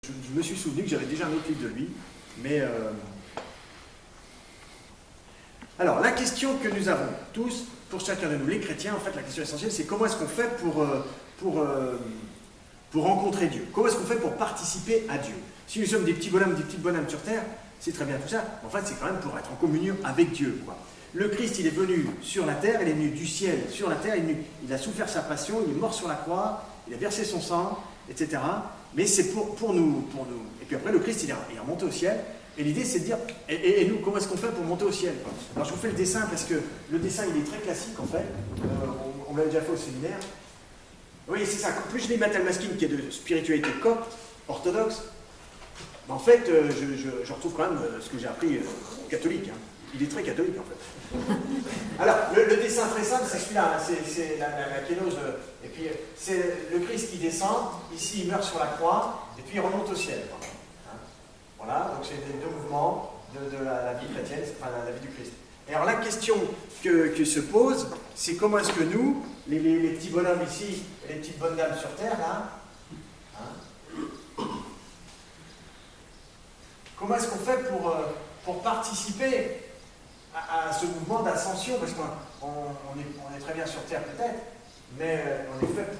Je me suis souvenu que j'avais déjà un autre livre de lui, mais... Alors, la question que nous avons tous, pour chacun de nous, les chrétiens, en fait, la question essentielle, c'est comment est-ce qu'on fait pour rencontrer Dieu? Comment est-ce qu'on fait pour participer à Dieu? Si nous sommes des petits bonhommes, des petites bonhommes sur terre, c'est très bien tout ça, mais en fait, c'est quand même pour être en communion avec Dieu, quoi. Le Christ, il est venu sur la terre, il est venu du ciel sur la terre, il a souffert sa passion, il est mort sur la croix, il a versé son sang, etc. Mais c'est pour nous. Et puis après, le Christ, il est remonté au ciel. Et l'idée, c'est de dire, et nous, comment est-ce qu'on fait pour monter au ciel, quoi? Alors, je vous fais le dessin, parce que le dessin, il est très classique, en fait. On l'a déjà fait au séminaire. Oui, c'est ça. Plus je lis Matthieu Maskin, qui est de spiritualité copte, orthodoxe, en fait, je retrouve quand même ce que j'ai appris catholique. Hein. Il est très catholique, en fait. Alors, le dessin très simple, c'est celui-là. C'est la kénose. Et puis, c'est le Christ qui descend. Ici, il meurt sur la croix. Et puis, il remonte au ciel. Voilà, donc c'est les deux mouvements de la vie chrétienne, enfin la vie du Christ. Et alors la question que se pose, c'est comment est-ce que nous, les petits bonhommes ici, et les petites bonnes dames sur terre, là, comment est-ce qu'on fait pour participer à ce mouvement d'ascension? Parce qu'on est très bien sur terre peut-être, mais on est fait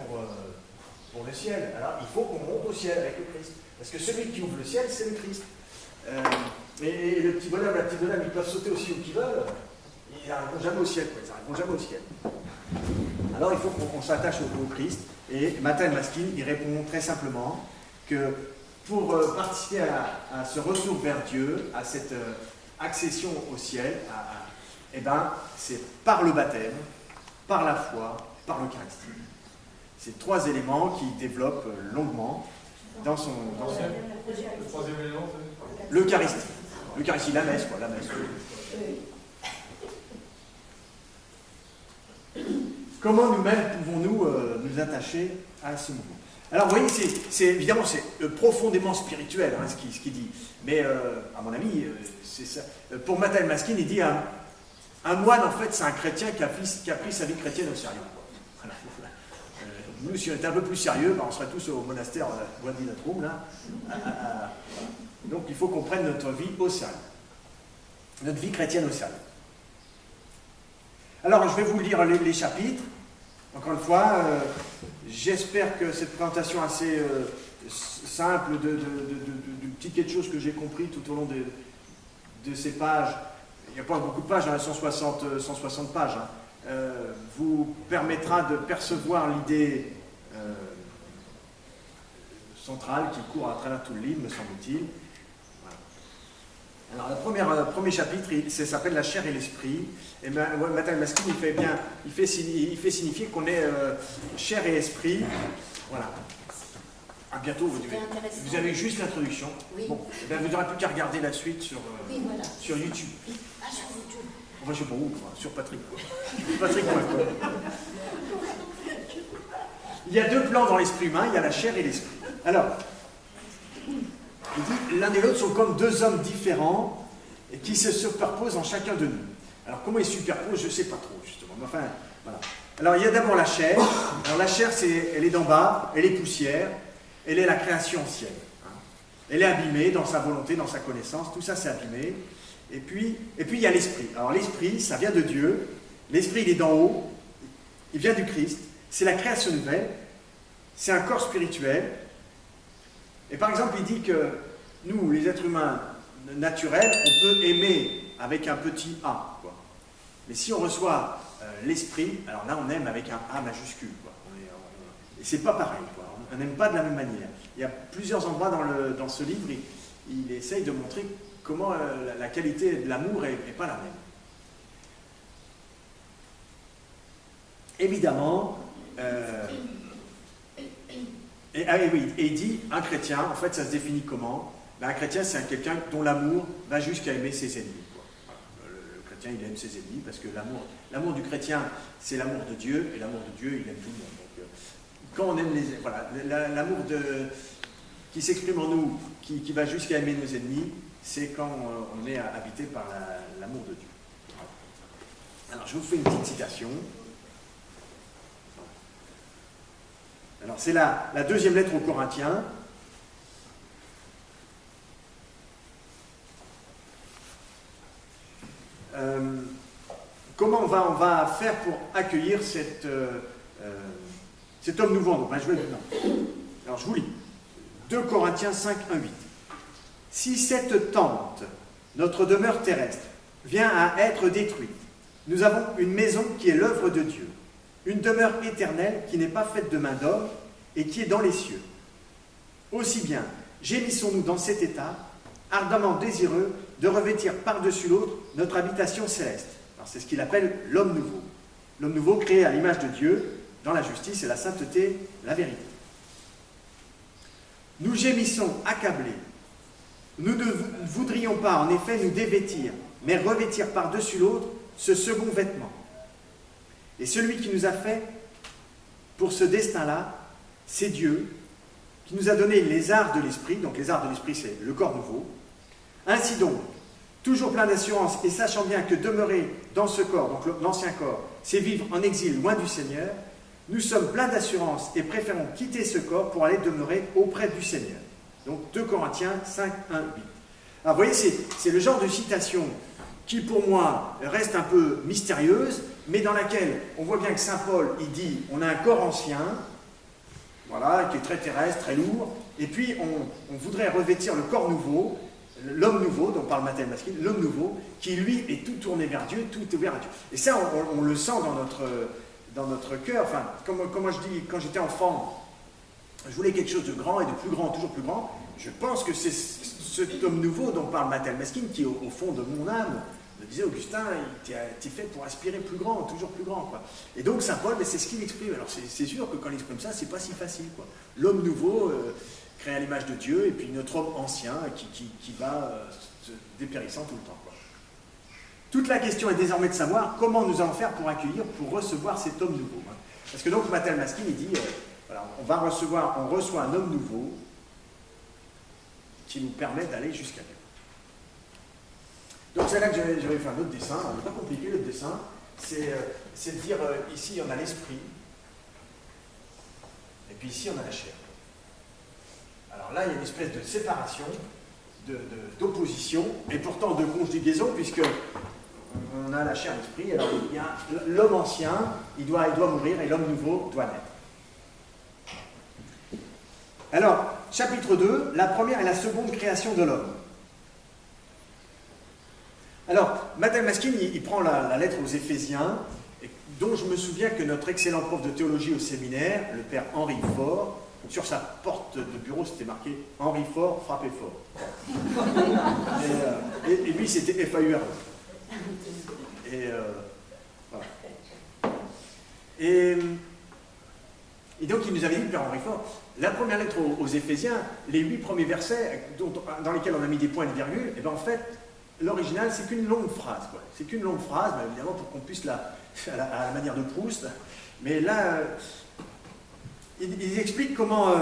pour le ciel. Alors il faut qu'on monte au ciel avec le Christ. Parce que celui qui ouvre le ciel, c'est le Christ. Et le petit bonhomme, la petite bonhomme, ils peuvent sauter aussi où qu'ils veulent. Ils n'arriveront jamais au ciel, quoi. Ils n'arriveront jamais au ciel. Alors il faut qu'on s'attache au Christ. Et Matthieu Maskin, il répond très simplement que pour participer à ce retour vers Dieu, à cette accession au ciel, eh ben, c'est par le baptême, par la foi, par l'Eucharistie. C'est trois éléments qu'il développe longuement dans son... Le troisième élément, c'est l'Eucharistie. L'Eucharistie, la messe, quoi, la messe. Comment nous-mêmes pouvons-nous nous attacher à ce mouvement? Alors, vous voyez, évidemment, c'est profondément spirituel, hein, ce qu'il dit. Mais, à mon avis, c'est ça. Pour Matthieu Maskin, il dit un moine, en fait, c'est un chrétien qui a pris sa vie chrétienne au sérieux. Voilà. Nous, si on était un peu plus sérieux, on serait tous au monastère Guadinatrum, là. Donc, il faut qu'on prenne notre vie au sérieux. Notre vie chrétienne au sérieux. Alors, je vais vous lire les chapitres. Encore une fois, j'espère que cette présentation assez simple du petit quelque chose que j'ai compris tout au long de ces pages, il n'y a pas beaucoup de pages, hein, 160 pages, hein, vous permettra de percevoir l'idée centrale qui court à travers tout le livre, me semble-t-il. Alors, le premier chapitre, ça s'appelle La chair et l'esprit. Et Matthieu Maskin, il fait signifier qu'on est chair et esprit. Voilà. À bientôt, vous avez juste l'introduction. Oui. Bon, ben vous n'aurez plus qu'à regarder la suite sur YouTube. Ah, sur YouTube. Enfin, je sais pas où, sur Patrick. Patrick.com. Il y a deux plans dans l'esprit humain, il y a la chair et l'esprit. Alors, il dit, l'un et l'autre sont comme deux hommes différents et qui se superposent en chacun de nous. Alors, comment ils se superposent, je ne sais pas trop, justement. Mais enfin, voilà. Alors, il y a d'abord la chair. Alors, la chair, elle est d'en bas, elle est poussière, elle est la création ancienne. Hein. Elle est abîmée dans sa volonté, dans sa connaissance, tout ça, c'est abîmé. Et puis, il y a l'esprit. Alors, l'esprit, ça vient de Dieu. L'esprit, il est d'en haut. Il vient du Christ. C'est la création nouvelle. C'est un corps spirituel. Et par exemple, il dit que nous, les êtres humains naturels, on peut aimer avec un petit a, quoi. Mais si on reçoit l'esprit, alors là, on aime avec un A majuscule, quoi. Et c'est pas pareil, quoi. On n'aime pas de la même manière. Il y a plusieurs endroits dans ce livre, il essaye de montrer comment la qualité de l'amour n'est pas la même. Évidemment, et il dit, un chrétien, en fait, ça se définit comment? Ben, un chrétien, c'est quelqu'un dont l'amour va jusqu'à aimer ses ennemis. Quoi. Le chrétien, il aime ses ennemis, parce que l'amour du chrétien, c'est l'amour de Dieu, et l'amour de Dieu, il aime tout le monde. Donc, quand on aime voilà, l'amour qui s'exprime en nous, qui va jusqu'à aimer nos ennemis, c'est quand on est habité par l'amour de Dieu. Alors, je vous fais une petite citation. Alors, c'est la deuxième lettre aux Corinthiens. comment on va faire pour accueillir cet homme nouveau? Donc, alors je vous lis. 2 Corinthiens 5, 1, 8. Si cette tente, notre demeure terrestre, vient à être détruite, nous avons une maison qui est l'œuvre de Dieu, une demeure éternelle qui n'est pas faite de main d'homme et qui est dans les cieux. Aussi bien, gémissons-nous dans cet état, ardemment désireux de revêtir par-dessus l'autre notre habitation céleste. C'est ce qu'il appelle l'homme nouveau. L'homme nouveau créé à l'image de Dieu, dans la justice et la sainteté, la vérité. Nous gémissons accablés. Nous ne voudrions pas, en effet, nous dévêtir, mais revêtir par-dessus l'autre ce second vêtement. Et celui qui nous a fait pour ce destin-là, c'est Dieu, qui nous a donné les arts de l'esprit. Donc les arts de l'esprit, c'est le corps nouveau. Ainsi donc, toujours plein d'assurance et sachant bien que demeurer dans ce corps, donc l'ancien corps, c'est vivre en exil loin du Seigneur, nous sommes pleins d'assurance et préférons quitter ce corps pour aller demeurer auprès du Seigneur. Donc 2 Corinthiens 5, 1, 8. Alors vous voyez, c'est le genre de citation qui pour moi reste un peu mystérieuse, mais dans laquelle on voit bien que Saint Paul, il dit, on a un corps ancien, voilà, qui est très terrestre, très lourd, et puis on voudrait revêtir le corps nouveau, l'homme nouveau, dont parle Matthieu Maskin, l'homme nouveau, qui lui est tout tourné vers Dieu, tout ouvert à Dieu. Et ça, on le sent dans notre cœur. Enfin, comme moi je dis, quand j'étais enfant, je voulais quelque chose de grand et de plus grand, toujours plus grand. Je pense que c'est cet homme nouveau dont parle Matthieu Maskin, qui au fond de mon âme, me disait Augustin, tu es fait pour aspirer plus grand, toujours plus grand, quoi. Et donc Saint Paul, c'est ce qu'il exprime. Alors c'est sûr que quand il exprime ça, c'est pas si facile, quoi. L'homme nouveau, créé à l'image de Dieu, et puis notre homme ancien qui va se dépérissant tout le temps, quoi. Toute la question est désormais de savoir comment nous allons faire pour accueillir, pour recevoir cet homme nouveau, hein. Parce que donc Matthieu Maskin, il dit, voilà, on reçoit un homme nouveau qui nous permet d'aller jusqu'à Dieu. Donc c'est là que j'avais fait un autre dessin. Il n'est pas compliqué le dessin. C'est de dire ici on a l'esprit, et puis ici on a la chair. Alors là il y a une espèce de séparation, d'opposition, et pourtant de conjugaison, puisque on a la chair et l'esprit. Alors il y a l'homme ancien, il doit mourir, et l'homme nouveau doit naître. Alors, chapitre 2, la première et la seconde création de l'homme. Alors, Matthieu Maskin, il prend la lettre aux Éphésiens, dont je me souviens que notre excellent prof de théologie au séminaire, le père Henri Faure, sur sa porte de bureau, c'était marqué « Henri Faure, frappez fort ». Et lui, c'était FAUR. Voilà. Et donc, il nous avait dit, le père Henri Faure, la première lettre aux Éphésiens, les 8 premiers versets dans lesquels on a mis des points et des virgules, et bien en fait, l'original, c'est qu'une longue phrase, quoi. C'est qu'une longue phrase, mais évidemment, pour qu'on puisse à la manière de Proust. Mais là, il explique comment,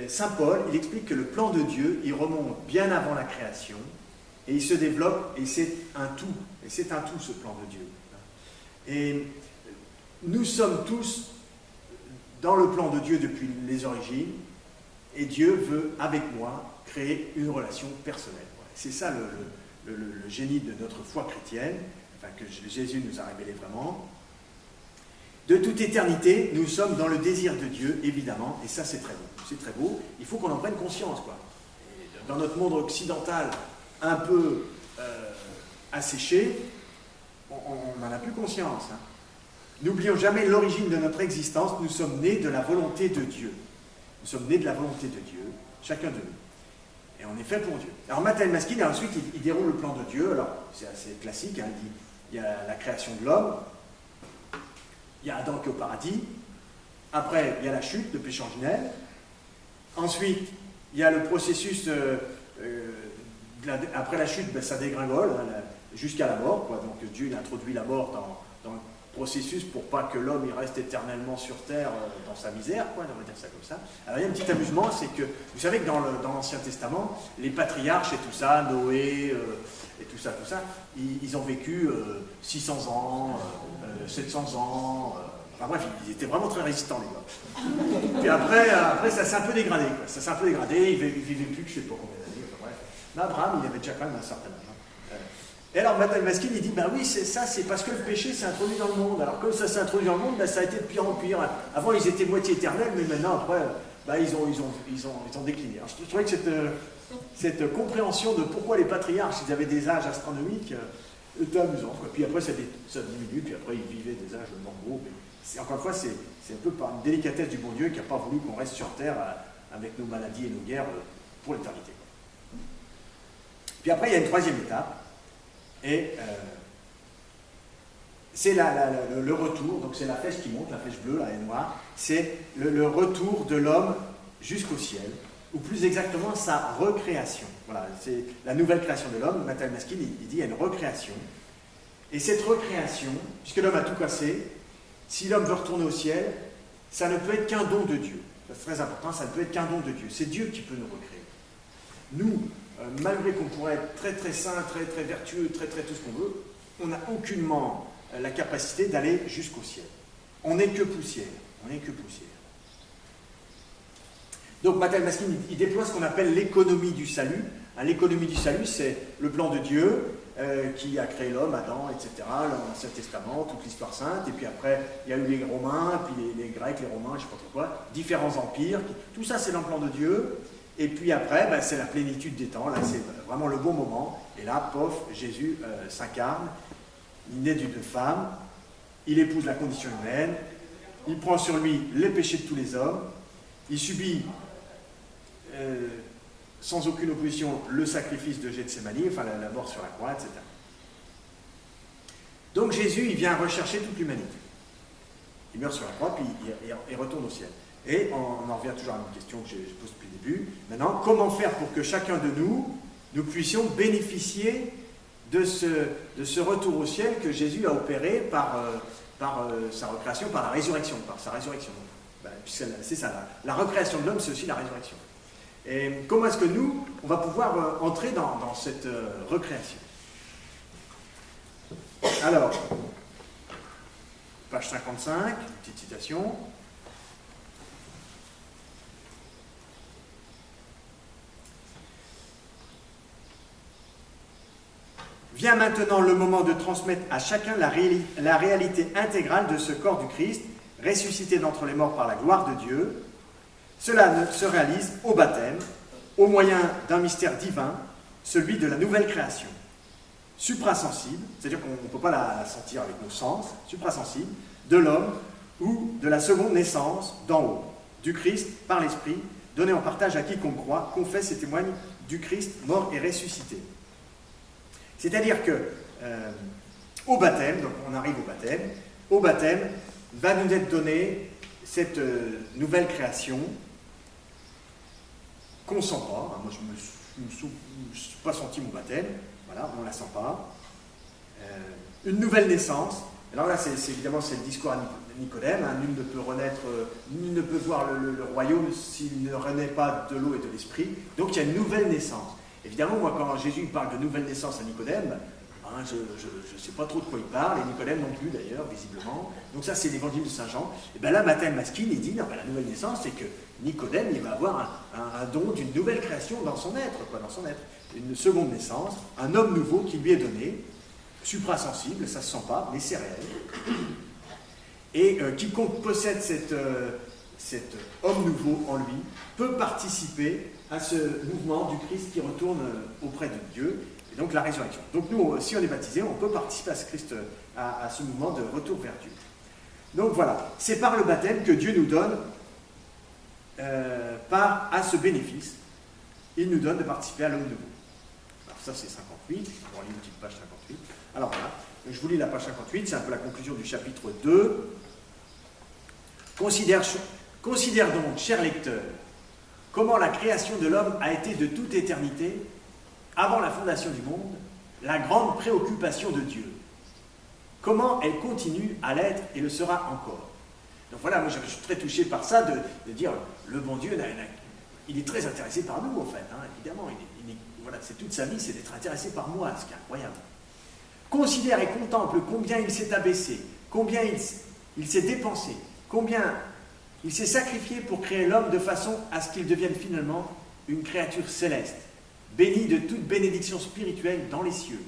Saint Paul, il explique que le plan de Dieu, il remonte bien avant la création, et il se développe, et c'est un tout. Et c'est un tout, ce plan de Dieu. Et nous sommes tous dans le plan de Dieu depuis les origines, et Dieu veut, avec moi, créer une relation personnelle. C'est ça le génie de notre foi chrétienne, enfin, que Jésus nous a révélé vraiment. De toute éternité, nous sommes dans le désir de Dieu, évidemment, et ça c'est très beau. C'est très beau, il faut qu'on en prenne conscience, quoi. Dans notre monde occidental, un peu asséché, on n'en a plus conscience, hein. N'oublions jamais l'origine de notre existence, nous sommes nés de la volonté de Dieu. Nous sommes nés de la volonté de Dieu, chacun de nous. Et on est fait pour Dieu. Alors Matthieu Maskin, ensuite, il déroule le plan de Dieu. Alors, c'est assez classique, hein. Il dit, il y a la création de l'homme, il y a Adam qui est au paradis, après, il y a la chute, le péché originel, ensuite, il y a le processus, après la chute, ben, ça dégringole, hein, jusqu'à la mort, quoi. Donc Dieu il introduit la mort dans le processus pour pas que l'homme il reste éternellement sur terre dans sa misère, quoi, on va dire ça comme ça. Alors il y a un petit amusement, c'est que vous savez que dans l'Ancien Testament, les patriarches et tout ça, Noé et tout ça, ils ont vécu 600 ans, 700 ans, enfin bref, ils étaient vraiment très résistants les gars. Puis après ça s'est un peu dégradé, quoi. Ça s'est un peu dégradé, ils vivaient plus que je sais pas combien d'années, enfin bref. Mais Abraham, il avait déjà quand même un certain âge. Et alors Matthieu Maskin, il dit, ben oui, c'est parce que le péché s'est introduit dans le monde. Alors comme ça s'est introduit dans le monde, ben, ça a été de pire en pire. Avant, ils étaient moitié éternels, mais maintenant, après, ben, ils ont décliné. Alors, je trouvais que cette compréhension de pourquoi les patriarches, ils avaient des âges astronomiques, était amusant. Puis après, ça diminue, puis après, ils vivaient des âges normaux. Encore une fois, c'est un peu par une délicatesse du bon Dieu qui n'a pas voulu qu'on reste sur Terre avec nos maladies et nos guerres pour l'éternité. Puis après, il y a une troisième étape. Et c'est le retour, donc c'est la flèche qui monte, la flèche bleue, là, et noire, c'est le retour de l'homme jusqu'au ciel, ou plus exactement sa recréation. Voilà, c'est la nouvelle création de l'homme. Matthieu Maskin, il dit qu'il y a une recréation. Et cette recréation, puisque l'homme a tout cassé, si l'homme veut retourner au ciel, ça ne peut être qu'un don de Dieu. C'est très important, ça ne peut être qu'un don de Dieu. C'est Dieu qui peut nous recréer. Nous, malgré qu'on pourrait être très très saint, très très vertueux, très très tout ce qu'on veut, on n'a aucunement la capacité d'aller jusqu'au ciel. On n'est que poussière. On n'est que poussière. Donc Matthieu Maskin, il déploie ce qu'on appelle l'économie du salut. L'économie du salut, c'est le plan de Dieu qui a créé l'homme, Adam, etc., l'Ancien Testament, toute l'histoire sainte, et puis après, il y a eu les Romains, puis les Grecs, les Romains, je ne sais pas trop quoi, différents empires, tout ça c'est dans le plan de Dieu. Et puis après, ben, c'est la plénitude des temps, là c'est vraiment le bon moment. Et là, pof, Jésus s'incarne, il naît d'une femme, il épouse la condition humaine, il prend sur lui les péchés de tous les hommes, il subit sans aucune opposition le sacrifice de Gethsémani, enfin la mort sur la croix, etc. Donc Jésus, il vient rechercher toute l'humanité. Il meurt sur la croix, puis il retourne au ciel. Et on en revient toujours à une question que je pose depuis le début. Maintenant, comment faire pour que chacun de nous puissions bénéficier de ce retour au ciel que Jésus a opéré par sa recréation, par la résurrection, par sa résurrection. Ben, c'est ça, la recréation de l'homme, c'est aussi la résurrection. Et comment est-ce que nous, on va pouvoir entrer dans cette recréation? Alors, page 55, petite citation. Vient maintenant le moment de transmettre à chacun la réalité intégrale de ce corps du Christ, ressuscité d'entre les morts par la gloire de Dieu. Cela se réalise au baptême, au moyen d'un mystère divin, celui de la nouvelle création. Suprasensible, c'est-à-dire qu'on ne peut pas la sentir avec nos sens, suprasensible, de l'homme ou de la seconde naissance d'en haut, du Christ par l'Esprit, donné en partage à quiconque croit, confesse et témoigne du Christ mort et ressuscité. C'est-à-dire que au baptême, donc on arrive au baptême va nous être donnée cette nouvelle création qu'on ne sent pas. Moi, je ne me suis pas senti mon baptême, voilà, on ne la sent pas. Une nouvelle naissance. Alors là, évidemment, c'est le discours à Nicodème. Hein, nul ne peut renaître, nul ne peut voir le royaume s'il ne renaît pas de l'eau et de l'esprit. Donc il y a une nouvelle naissance. Évidemment, moi, quand Jésus parle de nouvelle naissance à Nicodème, hein, je ne sais pas trop de quoi il parle, et Nicodème non plus d'ailleurs, visiblement. Donc ça, c'est l'évangile de Saint Jean. Et bien là, Matthieu Maskin, il dit, non, ben, la nouvelle naissance, c'est que Nicodème, il va avoir un don d'une nouvelle création dans son être, quoi, dans son être. Une seconde naissance, un homme nouveau qui lui est donné, suprasensible, ça ne se sent pas, mais c'est réel. Et quiconque possède cet homme nouveau en lui peut participer à ce mouvement du Christ qui retourne auprès de Dieu, et donc la résurrection. Donc nous, si on est baptisé, on peut participer à ce mouvement de retour vers Dieu. Donc voilà, c'est par le baptême que Dieu nous donne, à ce bénéfice, il nous donne de participer à l'homme nouveau. Alors ça c'est 58, on va lire une petite page 58. Alors voilà, je vous lis la page 58, c'est un peu la conclusion du chapitre 2. Considère donc, chers lecteurs, comment la création de l'homme a été de toute éternité, avant la fondation du monde, la grande préoccupation de Dieu. Comment elle continue à l'être et le sera encore. Donc voilà, moi je suis très touché par ça, de dire, le bon Dieu, il est très intéressé par nous en fait, hein, évidemment. Voilà, c'est toute sa vie, c'est d'être intéressé par moi, ce qui est incroyable. Considère et contemple combien il s'est abaissé, combien il s'est dépensé, combien il s'est sacrifié pour créer l'homme de façon à ce qu'il devienne finalement une créature céleste, bénie de toute bénédiction spirituelle dans les cieux.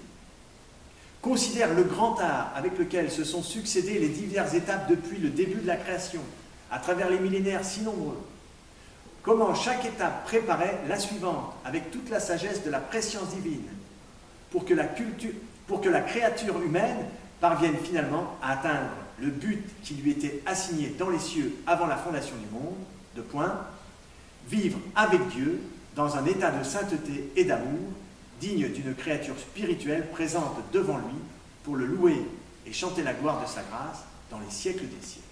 considère le grand art avec lequel se sont succédées les diverses étapes depuis le début de la création, à travers les millénaires si nombreux, comment chaque étape préparait la suivante avec toute la sagesse de la prescience divine pour que la créature humaine parvienne finalement à atteindre le but qui lui était assigné dans les cieux avant la fondation du monde, de point, vivre avec Dieu dans un état de sainteté et d'amour, digne d'une créature spirituelle présente devant lui pour le louer et chanter la gloire de sa grâce dans les siècles des siècles.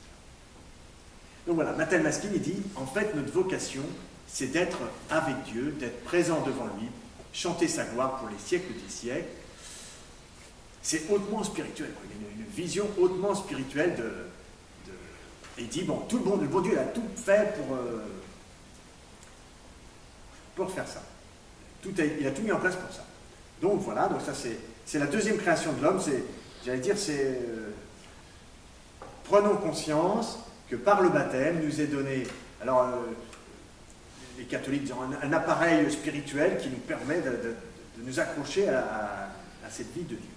Donc voilà, Mattel Maskin, il dit, en fait, notre vocation, c'est d'être avec Dieu, d'être présent devant lui, chanter sa gloire pour les siècles des siècles. C'est hautement spirituel, quoi. Il y a une vision hautement spirituelle et il dit, bon, tout le bon Dieu, il a tout fait pour faire ça. Il a tout mis en place pour ça. Donc voilà, donc ça c'est la deuxième création de l'homme, prenons conscience que par le baptême nous est donné, alors les catholiques diront un appareil spirituel qui nous permet de nous accrocher à cette vie de Dieu.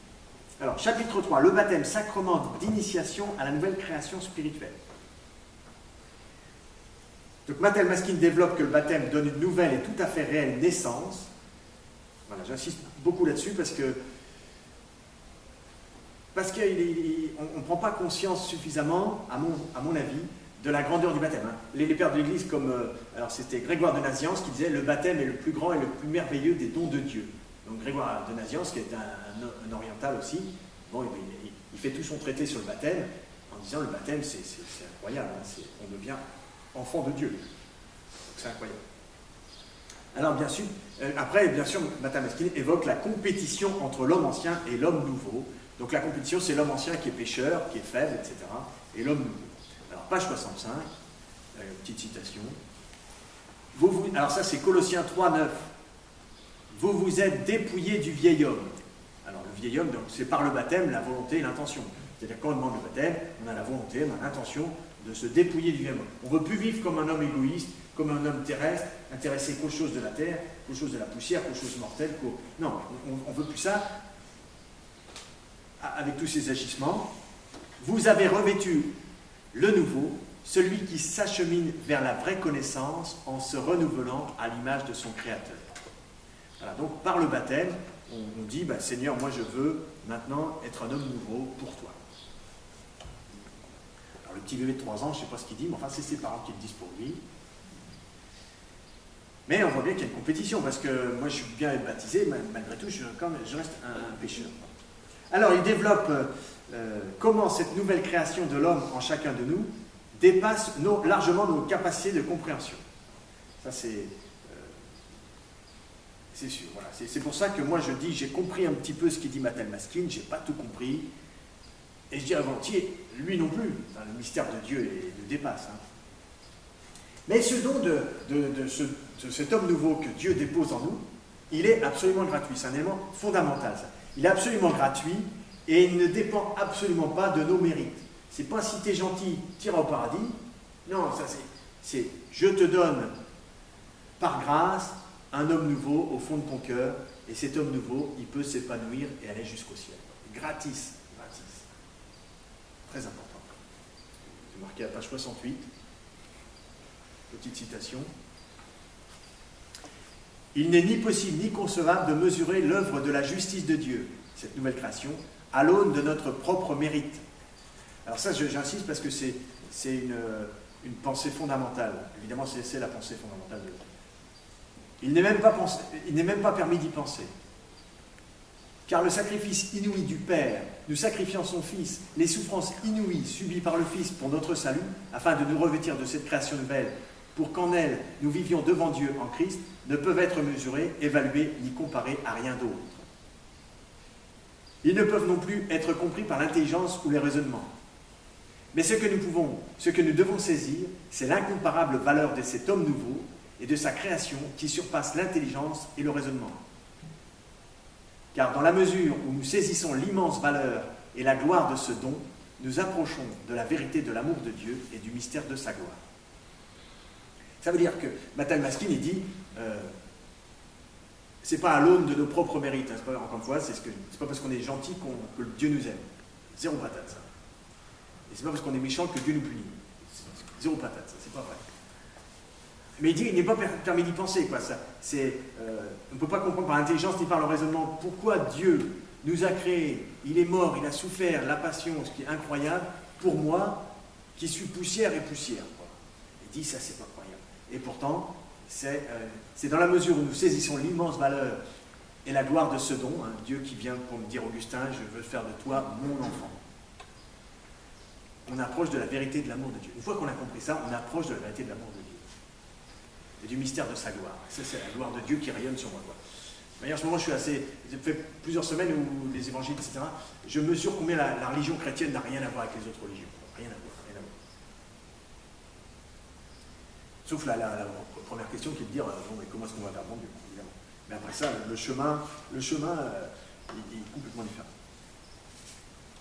Alors, chapitre 3, le baptême, sacrement d'initiation à la nouvelle création spirituelle. Donc Mattel Maskin développe que le baptême donne une nouvelle et tout à fait réelle naissance. Voilà, j'insiste beaucoup là-dessus parce qu'on ne prend pas conscience suffisamment, à mon avis, de la grandeur du baptême. Hein. Les pères de l'Église, comme alors c'était Grégoire de Nazianze qui disait « Le baptême est le plus grand et le plus merveilleux des dons de Dieu ». Donc Grégoire de Nazianze, qui est un oriental aussi, bon, il fait tout son traité sur le baptême en disant « Le baptême, c'est incroyable, hein, on devient enfant de Dieu ». C'est incroyable. Alors bien sûr, Mattel Maskin évoque la compétition entre l'homme ancien et l'homme nouveau. Donc la compétition, c'est l'homme ancien qui est pécheur, qui est faible, etc. Et l'homme nouveau. Alors page 65, petite citation. Alors ça c'est Colossiens 3, 9. Vous vous êtes dépouillés du vieil homme. Alors le vieil homme, c'est par le baptême, la volonté et l'intention. C'est-à-dire quand on demande le baptême, on a la volonté, on a l'intention de se dépouiller du vieil homme. On ne veut plus vivre comme un homme égoïste, comme un homme terrestre, intéressé qu'aux choses de la terre, qu'aux choses de la poussière, qu'aux choses mortelles. Non, on ne veut plus ça avec tous ces agissements. Vous avez revêtu le nouveau, celui qui s'achemine vers la vraie connaissance en se renouvelant à l'image de son Créateur. Voilà, donc par le baptême, on dit, Seigneur, moi je veux maintenant être un homme nouveau pour toi. Alors le petit bébé de 3 ans, je ne sais pas ce qu'il dit, mais enfin c'est ses parents qui le disent pour lui. Mais on voit bien qu'il y a une compétition, parce que moi je suis bien baptisé, malgré tout, je reste un pécheur. Alors il développe comment cette nouvelle création de l'homme en chacun de nous dépasse largement nos capacités de compréhension. Ça c'est sûr, voilà. C'est pour ça que moi je dis, j'ai compris un petit peu ce qu'il dit Mattel Maskin, j'ai pas tout compris, et je dis volontiers, lui non plus, enfin, le mystère de Dieu le dépasse. Hein. Mais ce don de cet homme nouveau que Dieu dépose en nous, il est absolument gratuit, c'est un élément fondamental ça. Il est absolument gratuit et il ne dépend absolument pas de nos mérites. C'est pas si t'es gentil, t'iras au paradis. Non, ça c'est je te donne par grâce un homme nouveau au fond de ton cœur, et cet homme nouveau, il peut s'épanouir et aller jusqu'au ciel. Gratis. Très important. C'est marqué à page 68. Petite citation. Il n'est ni possible ni concevable de mesurer l'œuvre de la justice de Dieu, cette nouvelle création, à l'aune de notre propre mérite. Alors ça, j'insiste parce que c'est une pensée fondamentale. Évidemment, c'est la pensée fondamentale de Dieu. Il n'est même pas permis d'y penser. Car le sacrifice inouï du Père, nous sacrifiant son Fils, les souffrances inouïes subies par le Fils pour notre salut, afin de nous revêtir de cette création nouvelle, pour qu'en elle nous vivions devant Dieu en Christ, ne peuvent être mesurés, évalués, ni comparés à rien d'autre. Ils ne peuvent non plus être compris par l'intelligence ou les raisonnements. Mais ce que nous devons saisir, c'est l'incomparable valeur de cet homme nouveau et de sa création qui surpasse l'intelligence et le raisonnement. Car dans la mesure où nous saisissons l'immense valeur et la gloire de ce don, nous approchons de la vérité de l'amour de Dieu et du mystère de sa gloire. Ça veut dire que Mattel Maskin, il dit, c'est pas à l'aune de nos propres mérites. Hein. Encore une fois, c'est pas parce qu'on est gentil que Dieu nous aime. Zéro patate, ça. Et c'est pas parce qu'on est méchant que Dieu nous punit. Zéro patate, ça, c'est pas vrai. Mais il dit, il n'est pas permis d'y penser, quoi. Ça, on ne peut pas comprendre par l'intelligence ni par le raisonnement pourquoi Dieu nous a créés. Il est mort, il a souffert, la passion, ce qui est incroyable, pour moi, qui suis poussière et poussière. Quoi. Il dit, ça, c'est pas croyable. Et pourtant, c'est dans la mesure où nous saisissons l'immense valeur et la gloire de ce don, hein, Dieu qui vient pour me dire, Augustin, je veux faire de toi mon enfant. On approche de la vérité de l'amour de Dieu. Une fois qu'on a compris ça, on approche de la vérité de l'amour de Dieu. Et du mystère de sa gloire. Ça, c'est la gloire de Dieu qui rayonne sur moi. Quoi. D'ailleurs, en ce moment, j'ai fait plusieurs semaines où les évangiles, etc. Je mesure combien la religion chrétienne n'a rien à voir avec les autres religions. Rien à voir, rien à voir. Sauf la première question qui est de dire, bon, mais comment est-ce qu'on va vers mon Dieu, évidemment. Mais après ça, le chemin il est complètement différent.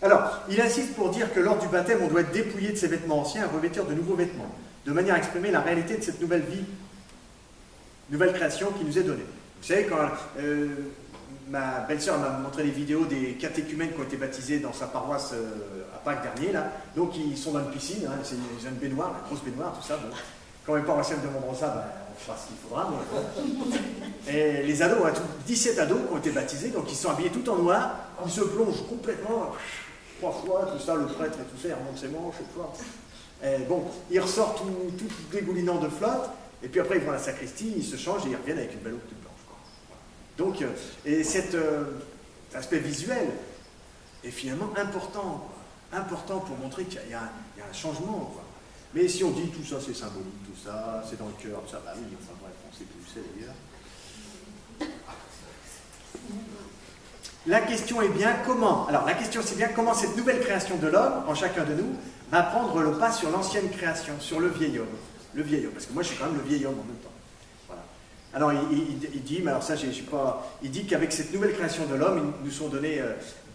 Alors, il insiste pour dire que lors du baptême, on doit être dépouillé de ses vêtements anciens et revêtir de nouveaux vêtements, de manière à exprimer la réalité de cette nouvelle vie, nouvelle création qui nous est donnée. Vous savez, quand ma belle-sœur m'a montré les vidéos des catéchumènes qui ont été baptisés dans sa paroisse à Pâques dernier, là, donc ils sont dans une piscine, hein, c'est une baignoire, une grosse baignoire, tout ça. Bon. Quand mes paroissiens me demanderont ça, ben, on fera ce qu'il faudra. Bon. Et les ados, 17 ados qui ont été baptisés, donc ils sont habillés tout en noir, ils se plongent complètement, 3 fois, tout ça, le prêtre et tout ça, il remonte ses manches, chaque fois. Et bon, ils ressortent tout dégoulinant de flotte. Et puis après, ils vont à la sacristie, ils se changent et ils reviennent avec une belle eau toute blanche. Quoi. Donc, et cet aspect visuel est finalement important. Quoi. Important pour montrer qu'il y a un changement. Quoi. Mais si on dit tout ça, c'est symbolique, tout ça, c'est dans le cœur, tout ça, bah oui, enfin bref, on sait plus où c'est d'ailleurs. La question est bien comment. Alors, la question c'est bien comment cette nouvelle création de l'homme, en chacun de nous, va prendre le pas sur l'ancienne création, sur le vieil homme. Le vieil homme, parce que moi je suis quand même le vieil homme en même temps. Voilà. Alors il dit, mais alors ça j'ai pas. Il dit qu'avec cette nouvelle création de l'homme, ils nous sont donnés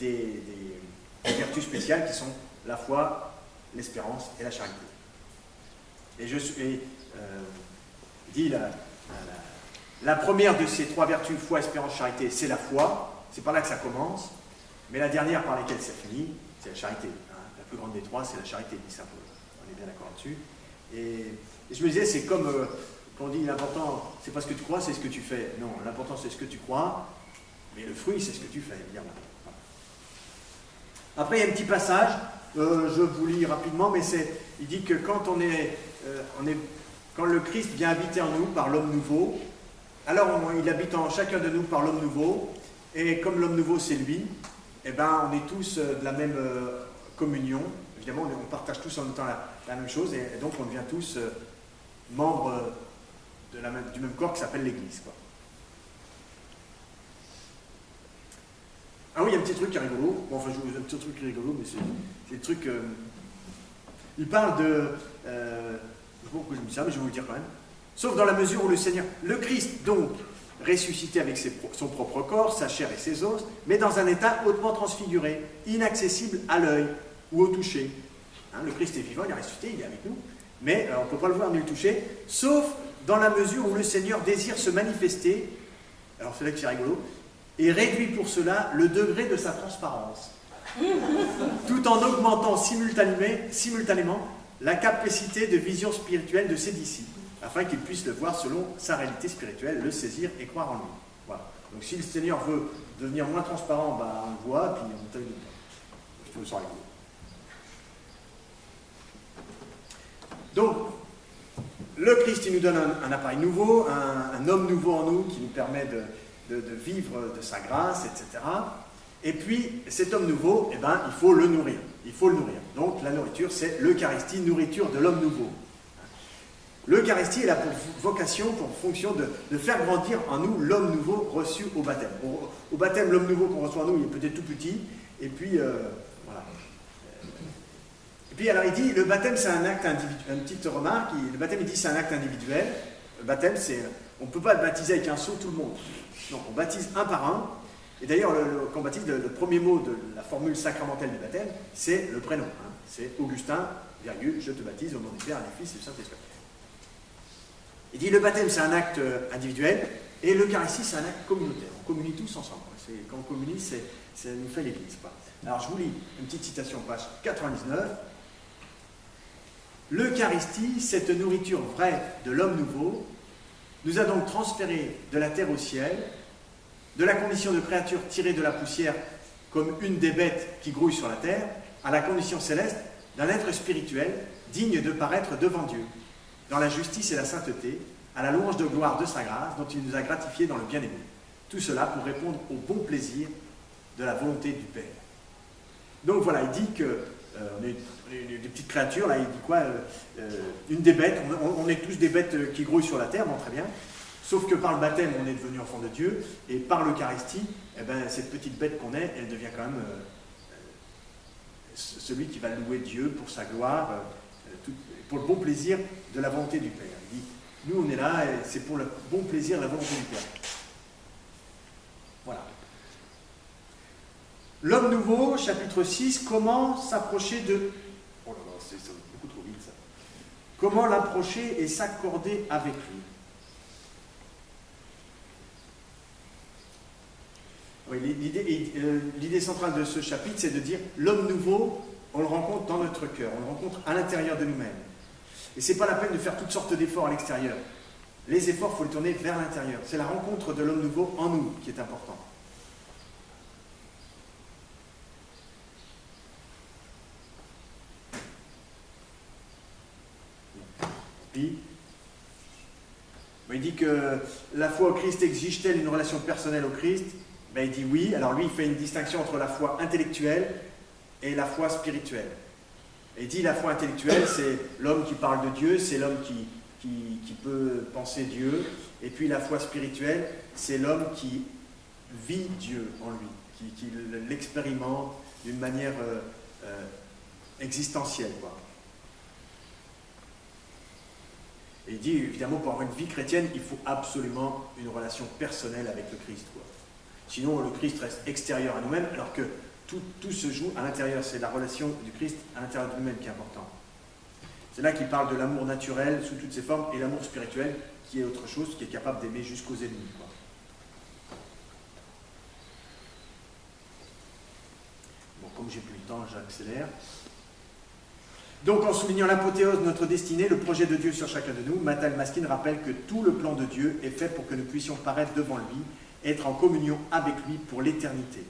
des vertus spéciales qui sont la foi, l'espérance et la charité. Et il dit la première de ces 3 vertus, foi, espérance, charité, c'est la foi. C'est par là que ça commence. Mais la dernière par laquelle ça finit, c'est la charité. Hein. La plus grande des 3, c'est la charité, dit saint Paul. On est bien d'accord là-dessus. Et je me disais, c'est comme quand on dit l'important, c'est pas ce que tu crois, c'est ce que tu fais. Non, l'important c'est ce que tu crois, mais le fruit c'est ce que tu fais, évidemment. Après, il y a un petit passage, je vous lis rapidement, mais il dit que quand quand le Christ vient habiter en nous par l'homme nouveau, alors il habite en chacun de nous par l'homme nouveau, et comme l'homme nouveau c'est lui, eh ben, on est tous de la même communion. Évidemment, on partage tous en même temps la même chose, et donc on devient tous membres du même corps qui s'appelle l'Église. Quoi. Ah oui, il y a un petit truc qui est rigolo. Bon, enfin, je vous dis un petit truc qui est rigolo, mais c'est le truc. Il parle de. Je ne sais pas pourquoi je me dis ça, mais je vais vous le dire quand même. Sauf dans la mesure où le Seigneur. Le Christ, donc, ressuscité avec son propre corps, sa chair et ses os, mais dans un état hautement transfiguré, inaccessible à l'œil ou au toucher. Hein, le Christ est vivant, il est ressuscité, il est avec nous, mais on ne peut pas le voir ni le toucher, sauf dans la mesure où le Seigneur désire se manifester, alors c'est là que c'est rigolo, et réduit pour cela le degré de sa transparence, tout en augmentant simultanément la capacité de vision spirituelle de ses disciples, afin qu'ils puissent le voir selon sa réalité spirituelle, le saisir et croire en lui. Voilà. Donc si le Seigneur veut devenir moins transparent, bah, on le voit, puis on te le dit. Je trouve ça rigolo. Donc, le Christ, il nous donne un appareil nouveau, un homme nouveau en nous qui nous permet de vivre de sa grâce, etc. Et puis, cet homme nouveau, eh ben, il faut le nourrir. Il faut le nourrir. Donc, la nourriture, c'est l'Eucharistie, nourriture de l'homme nouveau. L'Eucharistie, elle a pour vocation, pour fonction de faire grandir en nous l'homme nouveau reçu au baptême. Au baptême, l'homme nouveau qu'on reçoit en nous, il est peut-être tout petit, et puis, voilà. Et puis, alors, il dit, le baptême, c'est un acte individuel. Une petite remarque, le baptême, il dit, c'est un acte individuel. Le baptême, c'est, on ne peut pas baptiser avec un seau tout le monde. Non, on baptise un par un. Et d'ailleurs, quand on baptise, le premier mot de la formule sacramentelle du baptême, c'est le prénom. Hein. C'est Augustin, virgule, je te baptise au nom du Père, du Fils et du Saint-Esprit. Il dit, le baptême, c'est un acte individuel, Et l'Eucharistie, c'est un acte communautaire. On communie tous ensemble. Quand on communie, ça nous fait l'Église. Alors, je vous lis une petite citation, page 99. L'Eucharistie, cette nourriture vraie de l'homme nouveau, nous a donc transféré de la terre au ciel, de la condition de créature tirée de la poussière comme une des bêtes qui grouillent sur la terre, à la condition céleste d'un être spirituel digne de paraître devant Dieu, dans la justice et la sainteté, à la louange de gloire de sa grâce, dont il nous a gratifiés dans le bien-aimé. Tout cela pour répondre au bon plaisir de la volonté du Père. Donc voilà, il dit que on est des petites créatures, là, il dit quoi une des bêtes, on est tous des bêtes qui grouillent sur la terre, bon, très bien, sauf que par le baptême, on est devenu enfant de Dieu, et par l'Eucharistie, eh ben, cette petite bête qu'on est, elle devient quand même celui qui va louer Dieu pour sa gloire, pour le bon plaisir de la volonté du Père. Il dit, nous on est là, et c'est pour le bon plaisir de la volonté du Père. Voilà. L'homme nouveau, chapitre 6, comment s'approcher de... Oh là là, c'est beaucoup trop vite ça. Comment l'approcher et s'accorder avec lui. Oui, l'idée centrale de ce chapitre, c'est de dire l'homme nouveau, on le rencontre dans notre cœur, on le rencontre à l'intérieur de nous-mêmes. Et ce n'est pas la peine de faire toutes sortes d'efforts à l'extérieur. Les efforts, il faut les tourner vers l'intérieur. C'est la rencontre de l'homme nouveau en nous qui est important. Puis, il dit que la foi au Christ exige-t-elle une relation personnelle au Christ? Ben, il dit oui. Alors lui, il fait une distinction entre la foi intellectuelle et la foi spirituelle. Et il dit la foi intellectuelle, c'est l'homme qui parle de Dieu, c'est l'homme qui peut penser Dieu. Et puis la foi spirituelle, c'est l'homme qui vit Dieu en lui, qui l'expérimente d'une manière existentielle, quoi. Et il dit, évidemment, pour avoir une vie chrétienne, il faut absolument une relation personnelle avec le Christ, quoi. Sinon, le Christ reste extérieur à nous-mêmes, alors que tout se joue à l'intérieur. C'est la relation du Christ à l'intérieur de nous-mêmes qui est importante. C'est là qu'il parle de l'amour naturel sous toutes ses formes et l'amour spirituel qui est autre chose, qui est capable d'aimer jusqu'aux ennemis, quoi. Bon, comme j'ai plus le temps, j'accélère. Donc, en soulignant l'apothéose de notre destinée, le projet de Dieu sur chacun de nous, Matthieu Maskin rappelle que tout le plan de Dieu est fait pour que nous puissions paraître devant lui, être en communion avec lui pour l'éternité.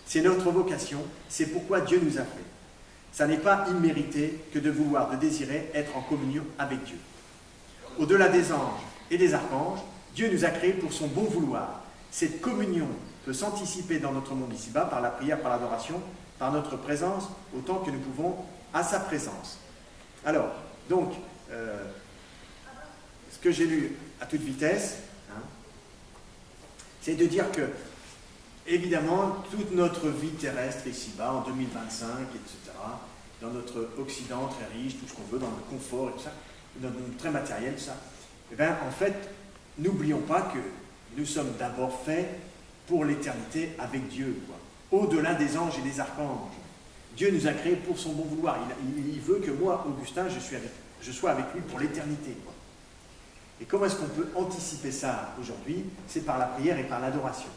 C'est notre vocation, c'est pourquoi Dieu nous a fait. Ça n'est pas immérité que de vouloir, de désirer être en communion avec Dieu. Au-delà des anges et des archanges, Dieu nous a créés pour son bon vouloir. Cette communion peut s'anticiper dans notre monde ici-bas par la prière, par l'adoration, par notre présence, autant que nous pouvons à sa présence. Alors, donc, ce que j'ai lu à toute vitesse, c'est de dire que, évidemment, toute notre vie terrestre ici-bas, en 2025, etc., dans notre Occident très riche, tout ce qu'on veut, dans le confort et tout ça, dans le monde très matériel, tout ça, eh bien, en fait, n'oublions pas que nous sommes d'abord faits pour l'éternité avec Dieu, quoi. Au-delà des anges et des archanges. Dieu nous a créés pour son bon vouloir. Il veut que moi, Augustin, je sois avec lui pour l'éternité, quoi. Et comment est-ce qu'on peut anticiper ça aujourd'hui? C'est par la prière et par l'adoration.